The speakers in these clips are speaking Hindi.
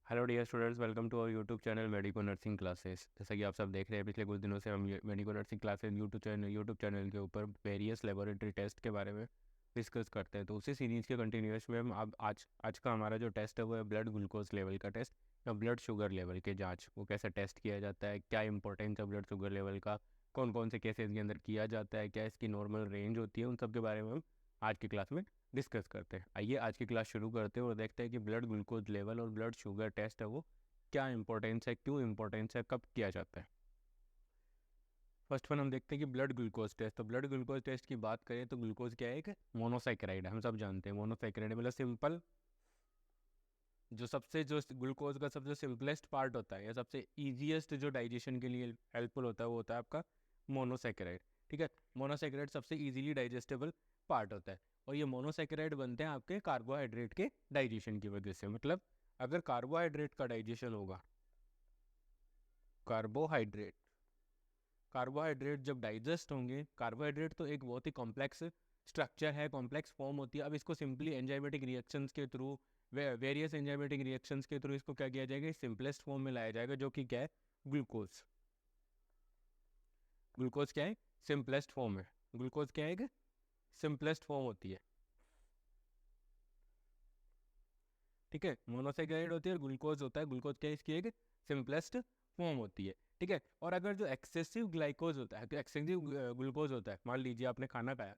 Hello dear students, welcome to our YouTube channel Medico Nursing Classes. जैसा कि आप सब देख रहे हैं, पिछले कुछ दिनों से हम medico Nursing classes YouTube channel के ऊपर वेरियस लेबोरेटरी टेस्ट के बारे में डिस्कस करते हैं। तो उसी सीरीज़ के कंटिन्यूएशन में हम अब आज का हमारा जो टेस्ट है वो है ब्लड ग्लूकोज लेवल का टेस्ट या ब्लड शुगर लेवल के जाँच। वो कैसे टेस्ट किया जाता है, क्या इंपॉर्टेंस है ब्लड शुगर लेवल का, कौन कौन से केसेस के अंदर किया जाता है, क्या इसकी नॉर्मल रेंज होती है, उन सब के बारे में हम आज की क्लास में डिस्कस करते हैं। आइए आज की क्लास शुरू करते हैं और देखते हैं कि ब्लड ग्लूकोज लेवल और ब्लड शुगर टेस्ट है वो क्या इंपॉर्टेंस है, क्यों इंपॉर्टेंस है, कब किया जाता है। फर्स्ट वन हम देखते हैं कि ब्लड ग्लूकोज टेस्ट। तो ब्लड ग्लूकोज टेस्ट की बात करें तो ग्लूकोज क्या है, एक मोनोसाइक्राइड है। हम सब जानते हैं मोनोसाइक्राइड मतलब सिंपल, जो ग्लूकोज का सबसे सिंपलेस्ट पार्ट होता है या सबसे ईजीएस्ट जो डाइजेशन के लिए हेल्पफुल होता है वो होता है आपका मोनोसैकेराइड। ठीक है, मोनोसैकेराइड सबसे इजीली डाइजेस्टेबल पार्ट होता है और ये मोनोसैकेराइड बनते हैं आपके कार्बोहाइड्रेट के डाइजेशन की वजह से। मतलब अगर कार्बोहाइड्रेट का डाइजेशन होगा, कार्बोहाइड्रेट कार्बोहाइड्रेट जब डाइजेस्ट होंगे, कार्बोहाइड्रेट तो एक बहुत ही कॉम्प्लेक्स स्ट्रक्चर है, कॉम्प्लेक्स फॉर्म होती है। अब इसको सिंपली एंजाइमेटिक रिएक्शंस के थ्रू, वेरियस एंजाइमेटिक रिएक्शंस के थ्रू इसको क्या किया जाएगा, सिंपलेस्ट फॉर्म में लाया जाएगा, जो कि क्या है, ग्लूकोज। ग्लूकोज क्या है, सिंपलेस्ट फॉर्म है। ग्लूकोज क्या है, एक सिंपलेस्ट फॉर्म होती है। ठीक है, मोनोसैकेराइड होती है, ग्लूकोज होता है। ग्लूकोज क्या है, इसकी एक सिंपलेस्ट फॉर्म होती है। ठीक है, और अगर जो एक्सेसिव ग्लाइकोज होता है, एक्सेसिव ग्लूकोज होता है, मान लीजिए आपने खाना खाया,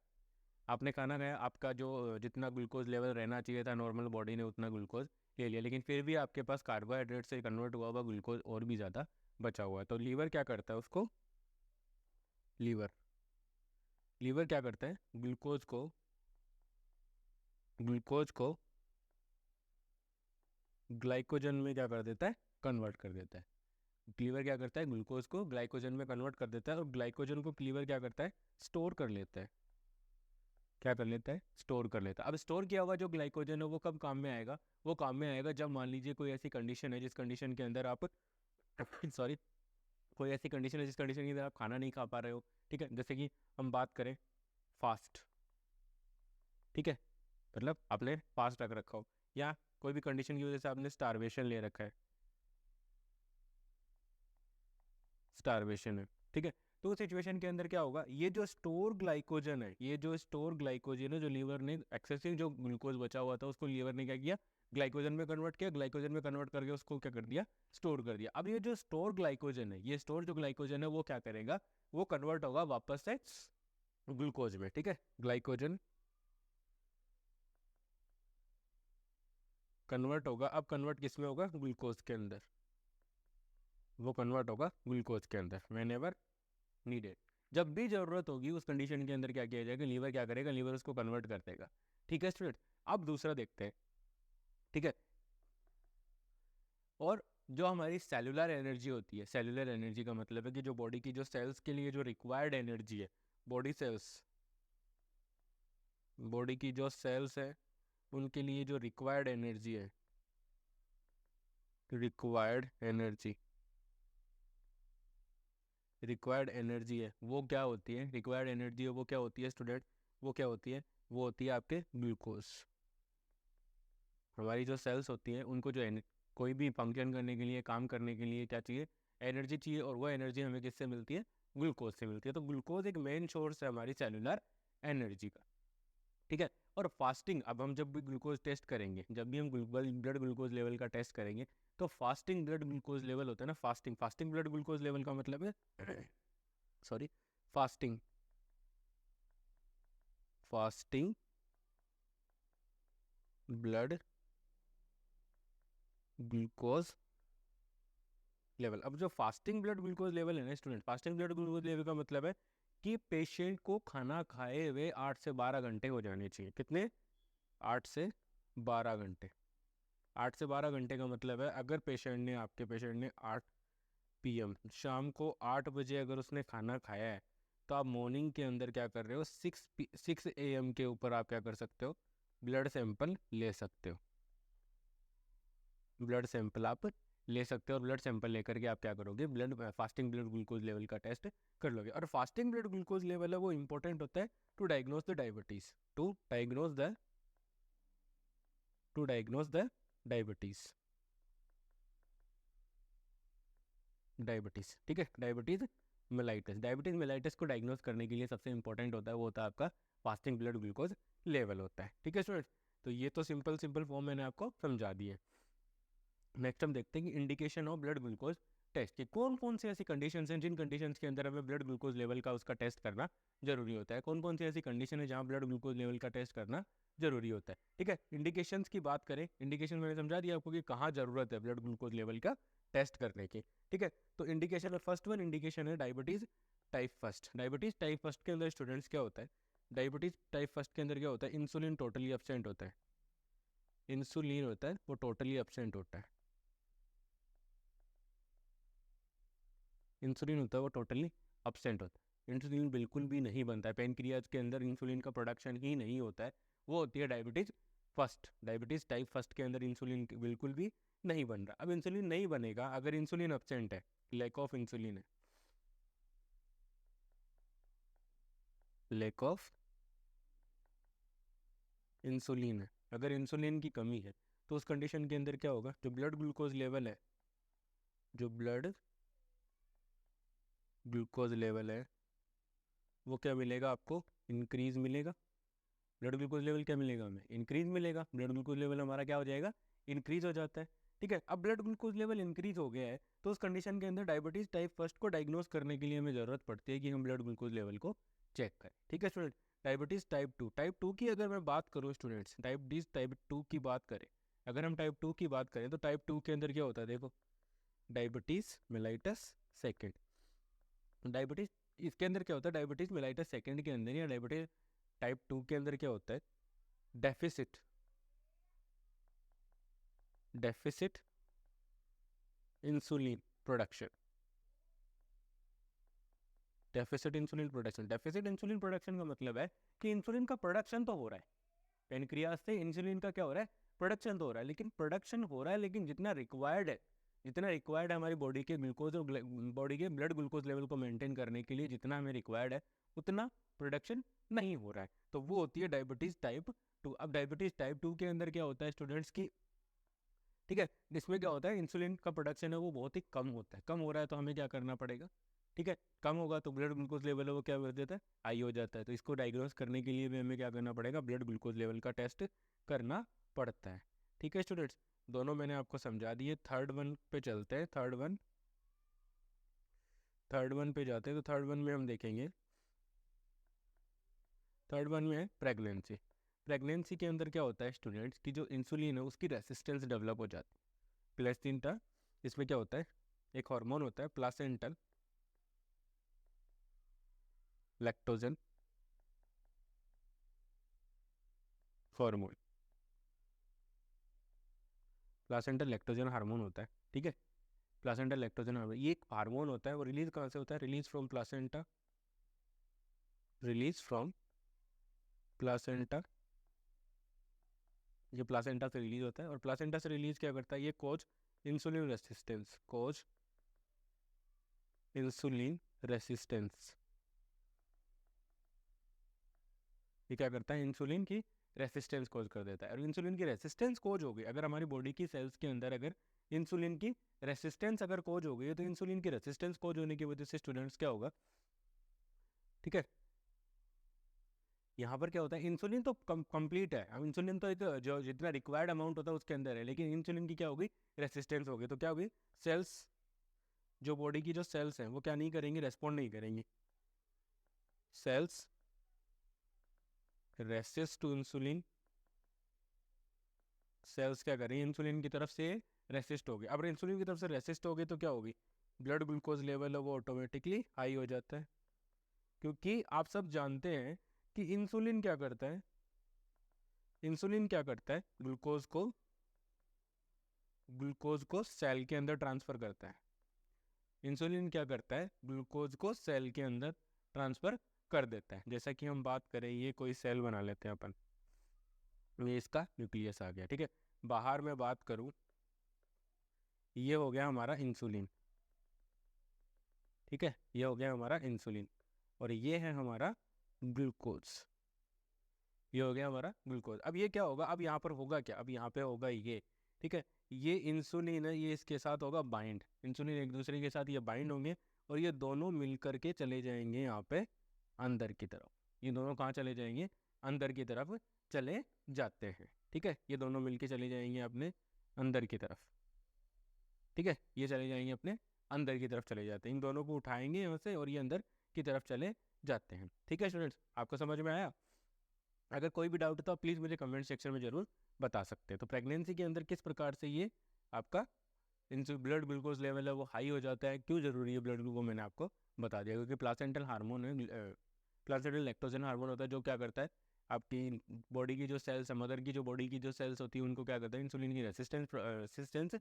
आपका जो जितना ग्लूकोज लेवल रहना चाहिए था नॉर्मल बॉडी ने उतना ग्लूकोज ले लिया, लेकिन फिर भी आपके पास कार्बोहाइड्रेट से कन्वर्ट हुआ हुआ ग्लूकोज और भी ज़्यादा बचा हुआ है। तो लीवर क्या करता है उसको, लीवर लीवर क्या करता है, ग्लूकोज को ग्लाइकोजन में क्या कर देता है, कन्वर्ट कर देता है। लीवर क्या करता है, ग्लूकोज को ग्लाइकोजन में कन्वर्ट कर देता है और ग्लाइकोजन को लीवर क्या करता है, स्टोर कर लेता है। क्या कर लेता है, स्टोर कर लेता है। अब स्टोर किया हुआ जो ग्लाइकोजन है वो कब काम में आएगा, वो काम में आएगा जब मान लीजिए कोई ऐसी कंडीशन है जिस कंडीशन के अंदर आप सॉरी, कोई ऐसी कंडीशन है जिस कंडीशन के अंदर आप खाना नहीं खा पा रहे हो। ठीक है, जैसे कि हम बात करें फास्ट। ठीक है, मतलब आपने फास्ट रख रखा हो या कोई भी कंडीशन की वजह से आपने स्टारवेशन ले रखा है, स्टारवेशन है। ठीक है, तो उस सिचुएशन के अंदर क्या होगा, ये जो स्टोर ग्लाइकोजन है जो लीवर ने एक्सेसिव जो ग्लूकोज बचा हुआ था उसको लीवर ने क्या किया, ग्लाइकोजन में कन्वर्ट किया, ग्लाइकोजन में कन्वर्ट करके उसको क्या कर दिया, स्टोर कर दिया। अब ये जो स्टोर ग्लाइकोजन है, ये स्टोर जो ग्लाइकोजन है वो क्या करेगा, वो कन्वर्ट होगा वापस से ग्लूकोज में। ठीक है, ग्लाइकोजन कन्वर्ट होगा, अब कन्वर्ट किस में होगा, ग्लूकोज के अंदर। वो कन्वर्ट होगा ग्लूकोज के अंदर वेन एवर नीडेड, जब भी जरूरत होगी उस कंडीशन के अंदर क्या किया जाएगा, लीवर क्या करेगा, लीवर उसको कन्वर्ट कर देगा। ठीक है स्टूडेंट, अब दूसरा देखते हैं। ठीक है, और जो हमारी सेलुलर एनर्जी होती है, सेलुलर एनर्जी का मतलब है कि जो बॉडी की जो सेल्स के लिए जो रिक्वायर्ड एनर्जी है, बॉडी सेल्स, बॉडी की जो सेल्स है उनके लिए जो रिक्वायर्ड एनर्जी है, रिक्वायर्ड एनर्जी रिक्वायर्ड एनर्जी है वो क्या होती है, रिक्वायर्ड एनर्जी है वो क्या होती है स्टूडेंट, वो क्या होती है, वो होती है आपके ग्लूकोज। हमारी जो सेल्स होती हैं उनको जो कोई भी फंक्शन करने के लिए, काम करने के लिए क्या चाहिए, एनर्जी चाहिए, और वो एनर्जी हमें किससे मिलती है, ग्लूकोज से मिलती है। तो ग्लूकोज एक मेन सोर्स है हमारी सेलुलर एनर्जी का। ठीक है, और फास्टिंग, अब हम जब भी ग्लूकोज टेस्ट करेंगे, जब भी हम ब्लड ग्लूकोज लेवल का टेस्ट करेंगे, तो फास्टिंग ब्लड ग्लूकोज लेवल होता है ना, फास्टिंग ब्लड ग्लूकोज लेवल का मतलब है sorry, fasting fasting blood glucose level. अब जो फास्टिंग ब्लड ग्लूकोज लेवल है ना student, fasting blood glucose level का मतलब है कि पेशेंट को खाना खाए हुए 8 से 12 घंटे हो जाने चाहिए। कितने, 8 से 12 घंटे। 8 से 12 घंटे का मतलब है अगर पेशेंट ने 8 PM शाम को 8 बजे अगर उसने खाना खाया है, तो आप मॉर्निंग के अंदर क्या कर रहे हो, 6 AM के ऊपर आप क्या कर सकते हो, ब्लड सैंपल ले सकते हो। ब्लड सैंपल आप ले सकते हो और ब्लड सैंपल लेकर के आप क्या करोगे, फास्टिंग ब्लड ग्लूकोज लेवल का टेस्ट कर लोगे। और फास्टिंग ब्लड ग्लूकोज लेवल है वो इंपॉर्टेंट होता है to diagnose the diabetes, to diagnose the diabetes. Diabetes, ठीक है, डायबिटीज़ मेलाइटस को डायग्नोज करने के लिए सबसे इंपॉर्टेंट होता है वो होता है आपका फास्टिंग ब्लड ग्लूकोज लेवल होता है, ठीक है स्टूडेंट्स। तो ये तो सिंपल फॉर्म मैंने आपको समझा दी है। नेक्स्ट हम देखते हैं कि indication of blood glucose test कि कौन कौन से ऐसी कंडीशंस हैं जिन कंडीशंस के अंदर हमें ब्लड ग्लूकोज लेवल का उसका टेस्ट करना जरूरी होता है, कौन कौन सी ऐसी कंडीशन है जहाँ ब्लड ग्लूकोज लेवल का टेस्ट करना जरूरी होता है, ठीक है। इंडिकेशंस की बात करें, इंडिकेशन मैंने समझा दिया आपको कि कहाँ जरूरत है ब्लड ग्लूकोज लेवल का टेस्ट करने की, ठीक है। तो इंडिकेशन है, फर्स्ट वन इंडिकेशन है diabetes type first. Diabetes type first के अंदर स्टूडेंट्स क्या होता है, डायबिटीज टाइप फर्स्ट के अंदर क्या होता है, इंसुलिन टोटली एब्सेंट होता है, इंसुलिन होता है वो टोटली एब्सेंट होता है, इंसुलिन होता है वो टोटली एब्सेंट होता है, इंसुलिन बिल्कुल भी नहीं बनता है, पेनक्रियाज के अंदर इंसुलिन का प्रोडक्शन ही नहीं होता है, वो होती है diabetes first. Diabetes type first के अंदर इंसुलिन बिल्कुल भी नहीं बन रहा। अब इंसुलिन नहीं बनेगा अगर इंसुलिन एब्सेंट है, लैक ऑफ इंसुलिन है, लैक ऑफ इंसुलिन है, अगर इंसुलिन की कमी है तो उस कंडीशन के अंदर क्या होगा, जो ब्लड ग्लूकोज लेवल है, जो ब्लड ग्लूकोज लेवल है वो क्या मिलेगा आपको, इंक्रीज मिलेगा। ब्लड ग्लूकोज लेवल क्या मिलेगा हमें, इंक्रीज मिलेगा। ब्लड ग्लूकोज लेवल हमारा क्या हो जाएगा, इंक्रीज हो जाता है, ठीक है। अब ब्लड ग्लूकोज लेवल इंक्रीज हो गया है तो उस कंडीशन के अंदर डायबिटीज टाइप फर्स्ट को डायग्नोज करने के लिए हमें ज़रूरत पड़ती है कि हम ब्लड ग्लूकोज लेवल को चेक करें, ठीक है स्टूडेंट। डायबिटीज टाइप टू की अगर मैं बात करूँ स्टूडेंट्स, डायबिटीज टाइप टू की बात करें, अगर हम टाइप टू की बात करें तो टाइप टू के अंदर क्या होता है, देखो डायबिटीज मेलाइटस सेकेंड, डायबिटीज इसके अंदर क्या होता है, डायबिटीज मेलाइटस सेकेंड के अंदर या डायबिटीज टाइप टू के अंदर क्या होता है, deficit deficit insulin production, deficit insulin production. Deficit insulin production का मतलब है कि इंसुलिन का प्रोडक्शन तो हो रहा है, पेनक्रियाज से इंसुलिन का क्या हो रहा है, प्रोडक्शन तो हो रहा है, लेकिन प्रोडक्शन हो रहा है लेकिन जितना रिक्वायर्ड है, जितना रिक्वायर्ड है हमारी बॉडी के ग्लूकोज और बॉडी के ब्लड ग्लूकोज लेवल को मेंटेन करने के लिए जितना हमें रिक्वायर्ड है उतना प्रोडक्शन नहीं हो रहा है, तो वो होती है डायबिटीज टाइप टू। अब डायबिटीज टाइप टू के अंदर क्या होता है स्टूडेंट्स की, ठीक है, इसमें क्या होता है इंसुलिन का प्रोडक्शन है वो बहुत ही कम होता है, कम हो रहा है तो हमें क्या करना पड़ेगा, ठीक है, कम होगा तो ब्लड ग्लूकोज लेवल है वो क्या कर देता है, हाई हो जाता है, तो इसको डायग्नोस करने के लिए भी हमें क्या करना पड़ेगा, ब्लड ग्लूकोज लेवल का टेस्ट करना पड़ता है, ठीक है स्टूडेंट्स। दोनों मैंने आपको समझा दिए। थर्ड वन पे चलते हैं, थर्ड वन पे जाते हैं, तो थर्ड वन में हम देखेंगे, थर्ड वन में है प्रेगनेंसी। प्रेगनेंसी के अंदर क्या होता है स्टूडेंट्स की जो इंसुलिन है उसकी रेसिस्टेंस डेवलप हो जाती है, प्लेसेंटा, इसमें क्या होता है, एक हार्मोन होता है placental lactogen hormone, placental lactogen hormone होता है, ठीक है। प्लासेंटल लैक्टोजन हार्मोन ये एक हार्मोन होता है, वो रिलीज कहाँ से होता है, release from placenta, release from placenta, ये प्लासेंटा से रिलीज होता है, और प्लासेंटा से रिलीज क्या करता है, ये कोज इंसुलिन रेसिस्टेंस, कोज इंसुलिन रेसिस्टेंस, ये क्या करता है, इंसुलिन की रेसिस्टेंस कोज कर देता है। और इंसुलिन की रेसिस्टेंस कोज हो गई, अगर हमारी बॉडी की सेल्स के अंदर अगर इंसुलिन की रेसिस्टेंस अगर कोज हो गई है तो इंसुलिन की रेसिस्टेंस कोज होने की वजह से स्टूडेंट्स क्या होगा, ठीक है, यहाँ पर क्या होता है, इंसुलिन तो कंप्लीट है, अब इंसुलिन तो एक जो जितना रिक्वायर्ड अमाउंट होता है उसके अंदर है, लेकिन इंसुलिन की क्या होगी, रेसिस्टेंस होगी, तो क्या होगी, सेल्स, जो बॉडी की जो सेल्स हैं वो क्या नहीं करेंगी, रेस्पॉन्ड नहीं करेंगी, cells resist to insulin, cells क्या करेंगे, इंसुलिन की तरफ से रेसिस्ट होगी। अब इंसुलिन की तरफ से रेसिस्ट होगी तो क्या होगी, ब्लड ग्लूकोज लेवल है वो ऑटोमेटिकली हाई हो जाता है, क्योंकि आप सब जानते हैं कि इंसुलिन क्या करता है, इंसुलिन क्या करता है, ग्लूकोज को सेल के अंदर ट्रांसफर करता है, इंसुलिन क्या करता है, ग्लूकोज को सेल के अंदर ट्रांसफर कर देता है। जैसा कि हम बात करें, ये कोई सेल बना लेते हैं अपन, ये इसका न्यूक्लियस आ गया, ठीक है, बाहर में बात करूं, ये हो गया हमारा इंसुलिन, ठीक है, ये हो गया हमारा इंसुलिन, और ये है हमारा ग्लूकोज, ये हो गया हमारा ग्लूकोज। अब ये क्या होगा, अब यहाँ पर होगा क्या, अब यहाँ पे होगा ये, ठीक है, ये इंसुलिन है, ये इसके साथ होगा बाइंड, इंसुलिन एक दूसरे के साथ ये बाइंड होंगे और ये दोनों मिल करके चले जाएंगे यहाँ पे अंदर की तरफ। ये दोनों कहाँ चले जाएंगे? अंदर की तरफ चले जाते हैं। ठीक है, ये दोनों मिलके चले जाएंगे अपने अंदर की तरफ। ठीक है, ये चले जाएंगे अपने अंदर की तरफ चले जाते हैं, इन दोनों को उठाएंगे यहाँ से और ये अंदर की तरफ चले जाते हैं। ठीक है स्टूडेंट्स, आपको समझ में आया? अगर कोई भी डाउट है तो आप प्लीज़ मुझे कमेंट सेक्शन में ज़रूर बता सकते हैं। तो प्रेगनेंसी के अंदर किस प्रकार से ये आपका ब्लड ग्लूकोज लेवल है वो हाई हो जाता है, क्यों ज़रूरी है ब्लड ग्लूकोज, मैंने आपको बता दिया। क्योंकि प्लासेंटल हार्मोन है, प्लासेंटल लैक्टोजन हार्मोन होता है, जो क्या करता है आपकी बॉडी की जो सेल्स है, मदर की जो बॉडी की जो सेल्स होती है उनको क्या करता है, इंसुलिन की रेसिस्टेंस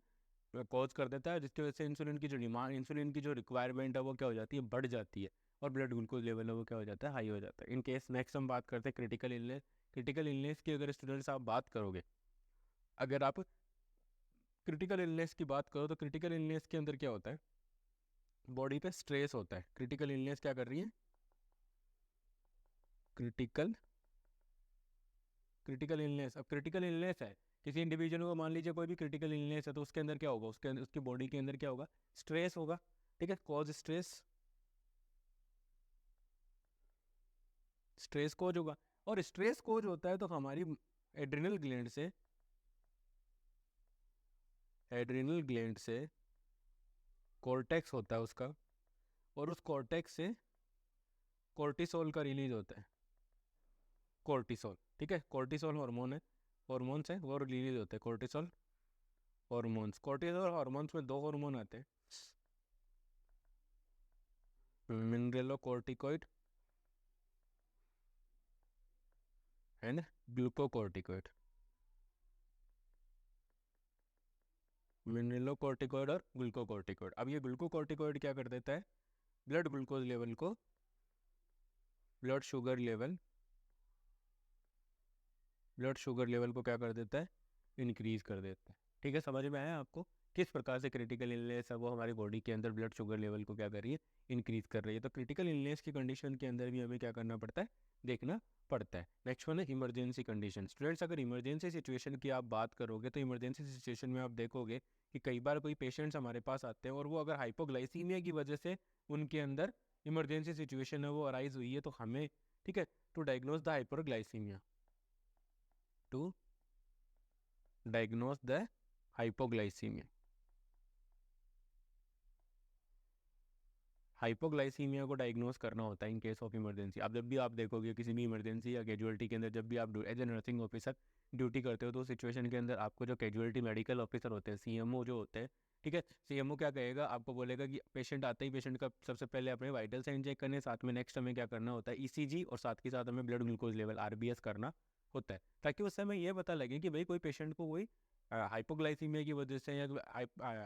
कॉज कर देता है, जिसकी वजह से इंसुलिन की जो डिमांड, इंसुलिन की जो रिक्वायरमेंट है वो क्या हो जाती है, बढ़ जाती है और ब्लड ग्लूकोज लेवल है वो क्या हो जाता है, हाई हो जाता है। इन केस नेक्स्ट हम बात करते हैं क्रिटिकल इलनेस। क्रिटिकल इलनेस की अगर स्टूडेंट्स आप बात करोगे, अगर आप क्रिटिकल इलनेस की बात करो तो क्रिटिकल इलनेस के अंदर क्या होता है, बॉडी पे स्ट्रेस होता है। क्रिटिकल इलनेस क्या कर रही है, क्रिटिकल क्रिटिकल इलनेस, अब क्रिटिकल इलनेस है किसी इंडिविजुअल को, मान लीजिए कोई भी क्रिटिकल इलनेस है, तो उसके अंदर क्या होगा, उसके अंदर उसकी बॉडी के अंदर क्या होगा, स्ट्रेस होगा। ठीक है, कॉज स्ट्रेस, स्ट्रेस कोज होगा। और स्ट्रेस कोज होता है तो हमारी एड्रिनल ग्लैंड से, एड्रिनल ग्लैंड से कॉर्टेक्स होता है उसका, और उस कॉर्टेक्स से कोर्टिसोल का रिलीज होता है, कोर्टिसोल। ठीक है, कोर्टिसोल हार्मोन है, हॉर्मोन्स है वो रिलीज होते हैं, कोर्टिसोल हॉर्मोन्स। कोर्टिसोल हार्मोन्स में दो हार्मोन आते हैं, मिनरेलोकॉर्टिकॉइड एंड ग्लूकोकॉर्टिकॉइड। मिनरेलोकॉर्टिकॉइड और ग्लूकोकॉर्टिकॉइड। अब ये ग्लूकोकॉर्टिकॉइड क्या कर देता है, ब्लड ग्लूकोज लेवल को, blood sugar level, blood sugar level को क्या कर देता है, इंक्रीज कर देता है। ठीक है, समझ में आया आपको किस प्रकार से क्रिटिकल इलनेस है वो हमारी बॉडी के अंदर ब्लड शुगर लेवल को क्या कर रही है, इंक्रीज कर रही है। तो क्रिटिकल इलनेस की कंडीशन के अंदर भी हमें क्या करना पड़ता है, देखना पड़ता है। नेक्स्ट वन है इमरजेंसी कंडीशन। स्टूडेंट्स, अगर इमरजेंसी सिचुएशन की आप बात करोगे तो इमरजेंसी सिचुएशन में आप देखोगे कि कई बार कोई पेशेंट्स हमारे पास आते हैं और वो अगर हाइपोग्लाइसीमिया की वजह से उनके अंदर इमरजेंसी सिचुएशन है वो अराइज हुई है, तो हमें, ठीक है, to diagnose the hypoglycaemia, to diagnose the hypoglycaemia, hypoglycaemia को डायग्नोस करना होता है इन केस ऑफ इमरजेंसी। अब जब भी आप देखोगे किसी भी इमरजेंसी या कैजुअलिटी के अंदर, जब भी आप as a nursing officer duty करते हो, तो सिचुएशन के अंदर आपको जो कैजुअलिटी मेडिकल ऑफिसर होते हैं, सीएमओ जो होते हैं, ठीक है, सीएमओ क्या कहेगा, आपको बोलेगा कि पेशेंट आते ही पेशेंट का सबसे पहले अपने वाइटल साइन चेक करने, साथ में नेक्स्ट हमें क्या करना होता है, ईसीजी, और साथ के साथ हमें ब्लड ग्लूकोज लेवल आरबीएस करना होता है, ताकि उस समय ये पता लगे कि भाई कोई पेशेंट को कोई हाइपोग्लाइसीमिया की वजह से या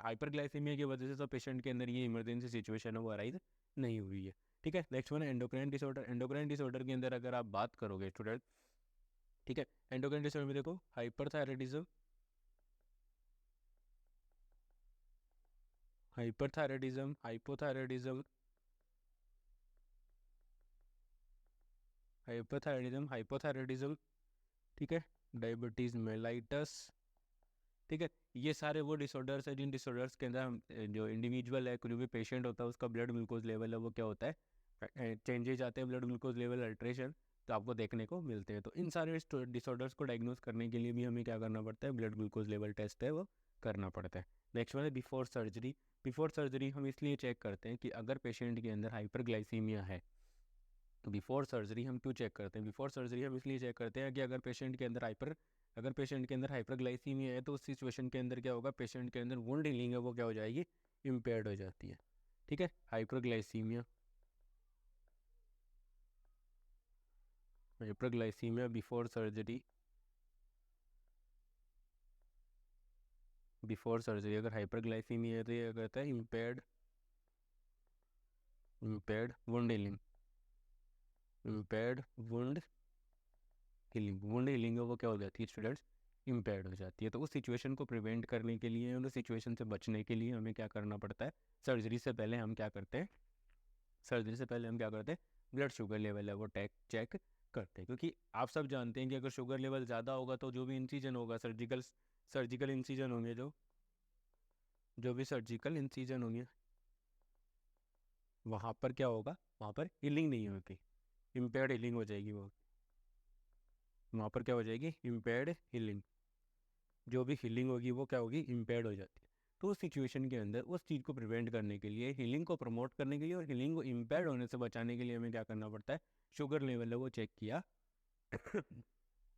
हाइपरग्लाइसीमिया की वजह से तो पेशेंट के अंदर ये इमरजेंसी सिचुएशन है वो अराइज नहीं हुई है। ठीक है, नेक्स्ट वन है एंडोक्राइन डिसऑर्डर। एंडोक्राइन डिसऑर्डर के अंदर अगर आप बात करोगे स्टूडेंट, ठीक है, एंडोक्राइन डिसऑर्डर में देखो hyperthyroidism, hyperthyroidism, hypothyroidism, hyperthyroidism, hypothyroidism, ठीक है, डायबिटीज मेलाइटस। ठीक है, ये सारे वो डिसऑर्डर्स है जिन डिसऑर्डर्स के अंदर जो इंडिविजुअल है, कोई भी पेशेंट होता है, उसका ब्लड ग्लूकोज लेवल है वो क्या होता है, चेंजेज आते हैं, ब्लड ग्लूकोज लेवल अल्ट्रेशन तो आपको देखने को मिलते हैं। तो इन सारे डिसऑर्डर्स को डायग्नोस करने के लिए भी हमें क्या करना पड़ता है, ब्लड ग्लूकोज लेवल टेस्ट है वो करना पड़ता है। नेक्स्ट वन है बिफोर सर्जरी। बिफोर सर्जरी हम इसलिए चेक करते हैं कि अगर पेशेंट के अंदर हाइपरग्लाइसीमिया है, तो बिफोर सर्जरी हम क्यों चेक करते हैं, बिफोर सर्जरी हम इसलिए चेक करते हैं कि अगर पेशेंट के अंदर हाइपरग्लाइसीमिया है तो उस सिचुएशन के अंदर क्या होगा, पेशेंट के अंदर वुंड हीलिंग है वो क्या हो जाएगी, इम्पेयर्ड हो जाती है। ठीक है, hyperglycaemia, hyperglycaemia before surgery, before surgery अगर हाइपरग्लाइसीमिया है तो ये कहता है impaired, impaired wound healing, impaired wound healing, wound healing है वो क्या हो जाती है स्टूडेंट्स, इम्पेयर्ड हो जाती है। तो उस सिचुएशन को प्रिवेंट करने के लिए, उस सिचुएशन से बचने के लिए हमें क्या करना पड़ता है, सर्जरी से पहले हम क्या करते हैं, सर्जरी से पहले हम क्या करते हैं, ब्लड शुगर लेवल है वो चेक करते हैं। क्योंकि आप सब जानते हैं कि अगर शुगर लेवल ज़्यादा होगा तो जो भी इंसिजन होगा, सर्जिकल इंसिजन होंगे जो जो भी सर्जिकल इंसिजन होंगे वहाँ पर क्या होगा, वहाँ पर हीलिंग नहीं होगी, इम्पेयर्ड हीलिंग हो जाएगी, वो वहाँ पर क्या हो जाएगी, इम्पेयर्ड हीलिंग। जो भी हीलिंग होगी वो क्या होगी, इम्पेयर्ड हो जाती है। तो उस सिचुएशन के अंदर उस चीज़ को प्रिवेंट करने के लिए, हीलिंग को प्रमोट करने के लिए और हीलिंग को इम्पेयर्ड होने से बचाने के लिए हमें क्या करना पड़ता है, शुगर लेवल है वो चेक किया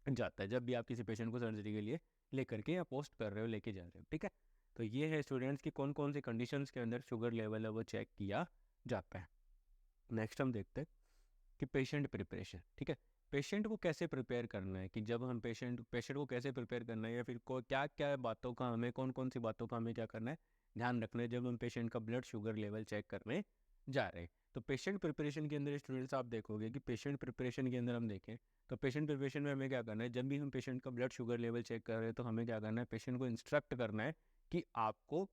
जाता है जब भी आप किसी पेशेंट को सर्जरी के लिए लेकर के या पोस्ट कर रहे हो, लेके जा रहे हो। ठीक है, तो ये है स्टूडेंट्स की कौन कौन सी कंडीशंस के अंदर शुगर लेवल है वो चेक किया जाता है। नेक्स्ट हम देखते हैं कि पेशेंट प्रिपरेशन। ठीक है, पेशेंट को कैसे प्रिपेयर करना है, कि जब हम पेशेंट को कैसे प्रिपेयर करना है, या फिर को क्या क्या बातों का हमें, कौन कौन सी बातों का हमें क्या करना है, ध्यान रखना है जब हम पेशेंट का ब्लड शुगर लेवल चेक करने जा रहे हैं। तो पेशेंट प्रिपरेशन के अंदर स्टूडेंट्स आप देखोगे कि पेशेंट प्रिपरेशन के अंदर हम देखें तो पेशेंट प्रिपरेशन में हमें क्या करना है, जब भी हम पेशेंट का ब्लड शुगर लेवल चेक कर रहे हैं तो हमें क्या करना है, पेशेंट को इंस्ट्रक्ट करना है कि आपको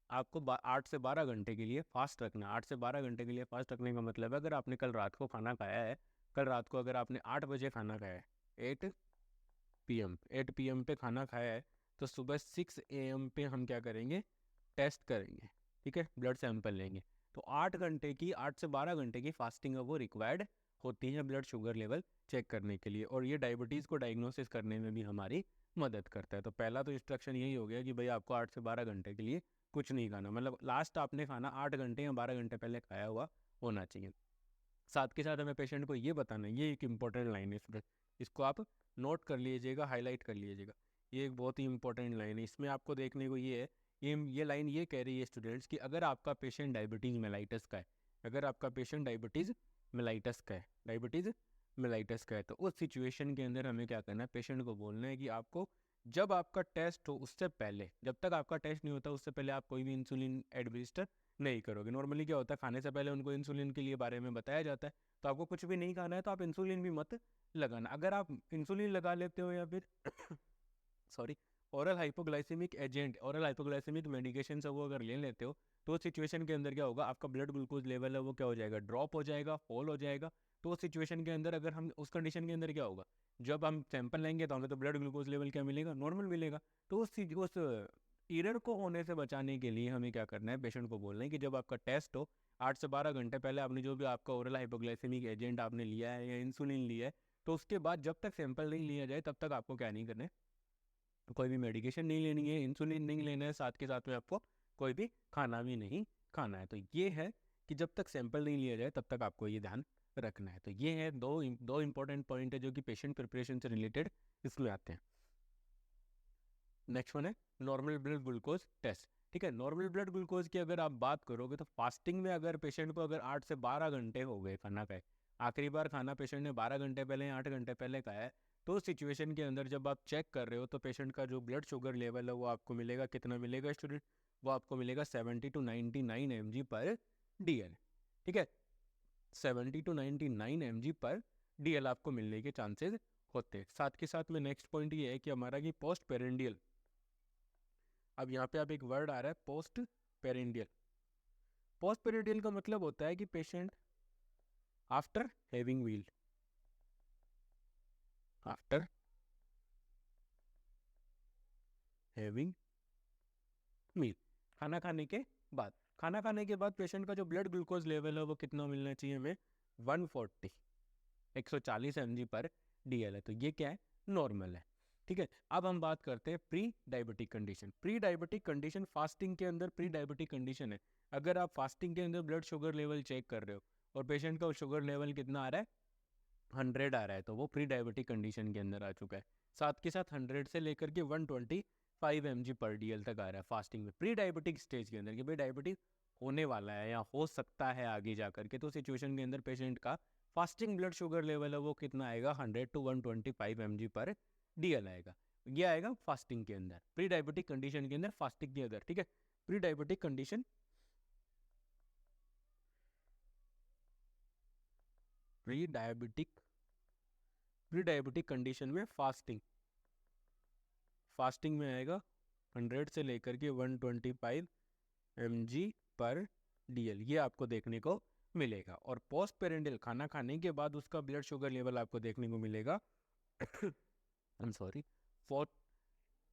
8 से 12 घंटे के लिए फास्ट रखना है। 8 से 12 घंटे के लिए फास्ट रखने का मतलब है, अगर आपने कल रात को खाना खाया है, कल रात को अगर आपने 8 बजे खाना खाया है, 8 PM पे खाना खाया है, तो सुबह 6 AM पे हम क्या करेंगे, टेस्ट करेंगे। ठीक है, ब्लड सैंपल लेंगे। तो 8 से 12 घंटे की फास्टिंग है वो रिक्वायर्ड होती है ब्लड शुगर लेवल चेक करने के लिए, और ये डायबिटीज़ को डायग्नोसिस करने में भी हमारी मदद करता है। तो पहला तो इंस्ट्रक्शन यही हो गया कि भाई आपको 8 से 12 घंटे के लिए कुछ नहीं खाना, मतलब लास्ट आपने खाना 8 घंटे या 12 घंटे पहले खाया हुआ होना चाहिए। साथ के साथ हमें पेशेंट को ये बताना है, ये एक इंपॉर्टेंट लाइन है स्टूडेंट, इसको आप नोट कर लीजिएगा, हाईलाइट कर लीजिएगा। ये एक बहुत ही इंपॉर्टेंट लाइन है, इसमें आपको देखने को ये है, ये लाइन ये कह रही है स्टूडेंट्स कि अगर आपका पेशेंट डायबिटीज़ मेलाइटस का है, अगर आपका पेशेंट डायबिटीज़ मेलाइटस का है, डायबिटीज़ मेलाइटस का है, तो उस सिचुएशन के अंदर हमें क्या करना है, पेशेंट को बोलना है कि आपको जब आपका टेस्ट हो उससे पहले, जब तक आपका टेस्ट नहीं होता उससे पहले आप कोई भी इंसुलिन एडमिनिस्टर नहीं करोगे। नॉर्मली क्या होता है, खाने से पहले उनको इंसुलिन के लिए बारे में बताया जाता है, तो आपको कुछ भी नहीं खाना है तो आप इंसुलिन भी मत लगाना। अगर आप इंसुलिन लगा लेते हो या फिर sorry oral hypoglycaemic agent, oral hypoglycaemic medication से वो अगर ले लेते हो, तो उस सिचुएशन के अंदर क्या होगा, आपका ब्लड ग्लूकोज लेवल है वो क्या हो जाएगा, ड्रॉप हो जाएगा, फॉल हो जाएगा। तो उस सिचुएशन के अंदर अगर हम उस कंडीशन के अंदर क्या होगा, जब हम सैंपल लेंगे तो हमें तो ब्लड ग्लूकोज लेवल क्या मिलेगा, नॉर्मल मिलेगा। तो उस एरर को होने से बचाने के लिए हमें क्या करना है, पेशेंट को बोलना है कि जब आपका टेस्ट हो 8 से 12 घंटे पहले आपने जो भी आपका ओरल हाइपोग्लाइसेमिक एजेंट आपने लिया है या इंसुलिन लिया है, तो उसके बाद जब तक सैंपल नहीं लिया जाए तब तक आपको क्या नहीं करना है, कोई भी मेडिकेशन नहीं लेनी है, इंसुलिन नहीं लेना है, साथ के साथ में आपको कोई भी खाना भी नहीं खाना है। तो ये है कि जब तक सैंपल नहीं लिया जाए तब तक आपको ये ध्यान रखना है। तो ये है दो इंपॉर्टेंट पॉइंट है जो कि पेशेंट प्रिपरेशन से रिलेटेड इसमें आते हैं। नेक्स्ट वन है नॉर्मल ब्लड ग्लूकोज टेस्ट। ठीक है, नॉर्मल ब्लड ग्लूकोज की अगर आप बात करोगे तो फास्टिंग में अगर पेशेंट को अगर 8 से 12 घंटे हो गए खाना खाए, आखिरी बार खाना पेशेंट ने 12 घंटे पहले या 8 घंटे पहले खाया है, तो उस सिचुएशन के अंदर जब आप चेक कर रहे हो तो पेशेंट का जो ब्लड शुगर लेवल है वो आपको मिलेगा, कितना मिलेगा स्टूडेंट, वो आपको मिलेगा 70 to 99 mg/dl। ठीक है, 70 to 99 mg/dl आपको मिलने के चांसेस होते हैं। साथ के साथ में नेक्स्ट पॉइंट ये है कि हमारा कि पोस्ट पेरेंडियल, अब यहाँ पे आप एक वर्ड आ रहा है पोस्ट पेरेंडियल। पोस्ट पेरेंडियल का मतलब होता है कि पेशेंट आफ्टर हैविंग मील, आफ्टर हैविंग मील, खाना खाने के बाद, खाना खाने के बाद पेशेंट का जो ब्लड ग्लूकोज लेवल है वो कितना मिलना चाहिए हमें, 140 140 mg/dl है। तो ये क्या है, नॉर्मल है। ठीक है, अब हम बात करते हैं pre diabetic condition. Pre diabetic condition fasting के अंदर प्री डायबिटिक कंडीशन है। अगर आप फास्टिंग के अंदर ब्लड शुगर लेवल चेक कर रहे हो और पेशेंट का शुगर लेवल कितना आ रहा है, 100 आ रहा है, तो वो प्री डायबिटिक कंडीशन के अंदर आ चुका है। साथ के साथ 100 से लेकर के 125 mg/dl तक आ रहा है फास्टिंग में, प्री डायबिटिक स्टेज के अंदर, कि भाई डायबिटीज होने वाला है या हो सकता है आगे जा करके। तो सिचुएशन के अंदर पेशेंट का फास्टिंग ब्लड शुगर लेवल है वो कितना आएगा, 100 to 125 mg/dl आएगा। ये आएगा फास्टिंग के अंदर, प्री डायबिटिक कंडीशन के अंदर, फास्टिंग के अंदर। ठीक है, pre diabetic condition, pre diabetic pre diabetic condition में फास्टिंग में आएगा 100 से लेकर के 125 mg/dl, ये आपको देखने को मिलेगा। और पोस्ट पेरेंडियल, खाना खाने के बाद उसका ब्लड शुगर लेवल आपको देखने को मिलेगा I am sorry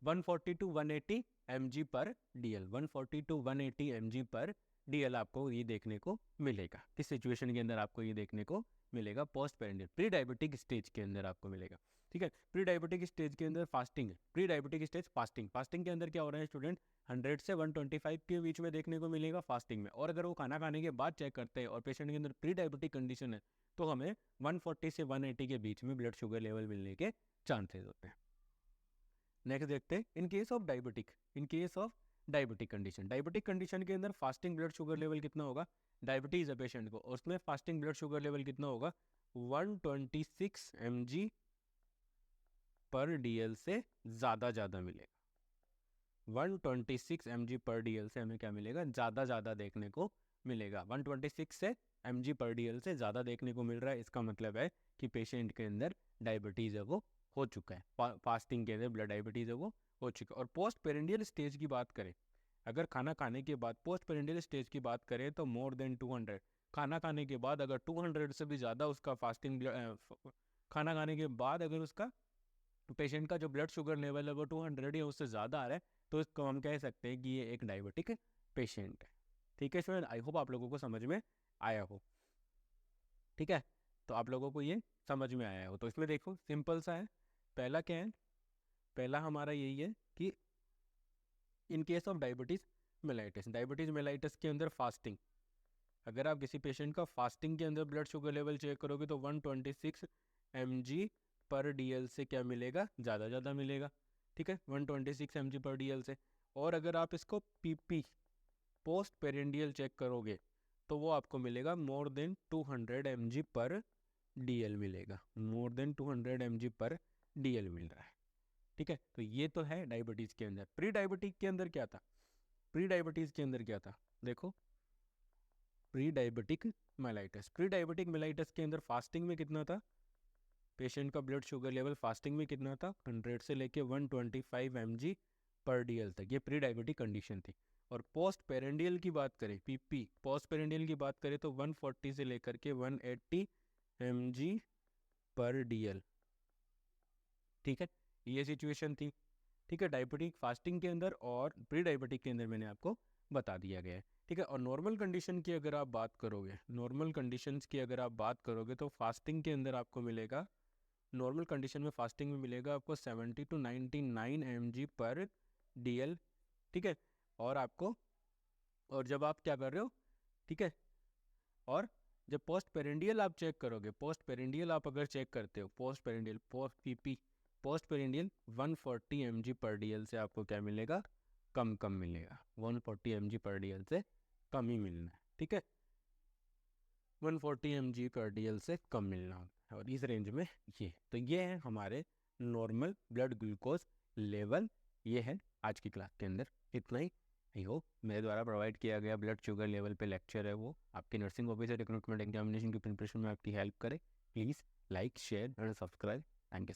140 to 180 mg पर DL, 140 to 180 mg पर DL आपको ये देखने को मिलेगा। किस सिचुएशन के अंदर आपको ये देखने को मिलेगा? Post prandial pre diabetic stage के अंदर आपको मिलेगा। ठीक है, प्री डायबिटिक स्टेज के अंदर फास्टिंग है। प्री डायबिटिक स्टेज फास्टिंग के अंदर क्या हो रहा है स्टूडेंट? 100 से 125 के बीच में देखने को मिलेगा फास्टिंग में। और अगर वो खाना खाने के बाद चेक करते हैं और पेशेंट के अंदर प्री डायबिटिक कंडीशन है तो हमें 140 से 180 के बीच में ब्लड शुगर लेवल मिलने के चांसेस होते हैं। नेक्स्ट देखते हैं in case of diabetic condition के अंदर फास्टिंग ब्लड शुगर लेवल कितना होगा? डायबिटीज है पेशेंट को, उसमें फास्टिंग ब्लड शुगर लेवल कितना होगा? 126 mg पर DL से ज़्यादा मिलेगा। 126 mg पर DL से हमें क्या मिलेगा? ज़्यादा देखने को मिलेगा। 126 से mg पर DL से ज़्यादा देखने को मिल रहा है, इसका मतलब है कि पेशेंट के अंदर डायबिटीज़ है वो हो चुका है। फास्टिंग के अंदर ब्लड डायबिटीज़ है वो हो चुका है। और पोस्ट पेरेंडियल स्टेज की बात करें, अगर खाना खाने के बाद पोस्ट पेरेंडियल स्टेज की बात करें तो मोर देन 200, खाना खाने के बाद अगर 200 से भी ज़्यादा उसका खाना खाने के बाद अगर उसका पेशेंट का जो ब्लड शुगर लेवल है वो 200 या उससे ज़्यादा आ रहा है तो इसको हम कह सकते हैं कि ये एक डायबिटिक पेशेंट है। ठीक है स्टूडेंट, आई होप आप लोगों को समझ में आया हो। ठीक है, तो आप लोगों को ये समझ में आया हो। तो इसमें देखो सिंपल सा है। पहला क्या है? पहला हमारा यही है कि in case of diabetes mellitus के अंदर फास्टिंग, अगर आप किसी पेशेंट का फास्टिंग के अंदर ब्लड शुगर लेवल चेक करोगे तो 126 mg पर DL से क्या मिलेगा? ज़्यादा मिलेगा। ठीक है, 126 mg पर DL से। और अगर आप इसको PP पोस्ट पेरेंडियल चेक करोगे तो वो आपको मिलेगा मोर देन 200 mg पर DL मिलेगा। मोर देन 200 mg पर DL मिल रहा है। ठीक है, तो ये तो है डायबिटीज़ के अंदर। प्री डायबिटिक के अंदर क्या था? प्री डायबिटीज़ के अंदर क्या था? देखो, प्री डायबिटिक मेलाइटिस के अंदर फास्टिंग में कितना था? पेशेंट का ब्लड शुगर लेवल फास्टिंग में कितना था? 100 से लेके 125 mg पर DL तक। ये प्री डायबिटिक कंडीशन थी। और पोस्ट पेरेंडियल की बात करें, PP पोस्ट पेरेंडियल की बात करें तो 140 से लेकर के 180 mg पर DL। ठीक है, ये सिचुएशन थी। ठीक है, डायबिटिक फास्टिंग के अंदर और प्री डायबिटिक के अंदर मैंने आपको बता दिया गया है। ठीक है, और नॉर्मल कंडीशन की अगर आप बात करोगे, नॉर्मल कंडीशंस की अगर आप बात करोगे तो फास्टिंग के अंदर आपको मिलेगा, नॉर्मल कंडीशन में फास्टिंग में मिलेगा आपको 70 to 99 mg पर DL। ठीक है, और आपको, और जब आप क्या कर रहे हो, ठीक है, और जब पोस्ट पेरेंडियल आप चेक करोगे, पोस्ट पेरेंडियल आप अगर चेक करते हो, post prandial PP post prandial 140 mg पर DL से आपको क्या मिलेगा? कम मिलेगा। 140 mg पर DL से कम ही मिलना है। ठीक है, 140 mg पर DL से कम मिलना होता है, और इस रेंज में ये है हमारे नॉर्मल ब्लड ग्लूकोज लेवल। ये है आज की क्लास के अंदर इतना ही। आई होप मेरे द्वारा प्रोवाइड किया गया ब्लड शुगर लेवल पे लेक्चर है वो आपकी नर्सिंग ऑफिसर रिक्रूटमेंट एग्जामिनेशन की प्रिपरेशन में आपकी हेल्प करे। Please like, share and subscribe. Thank you.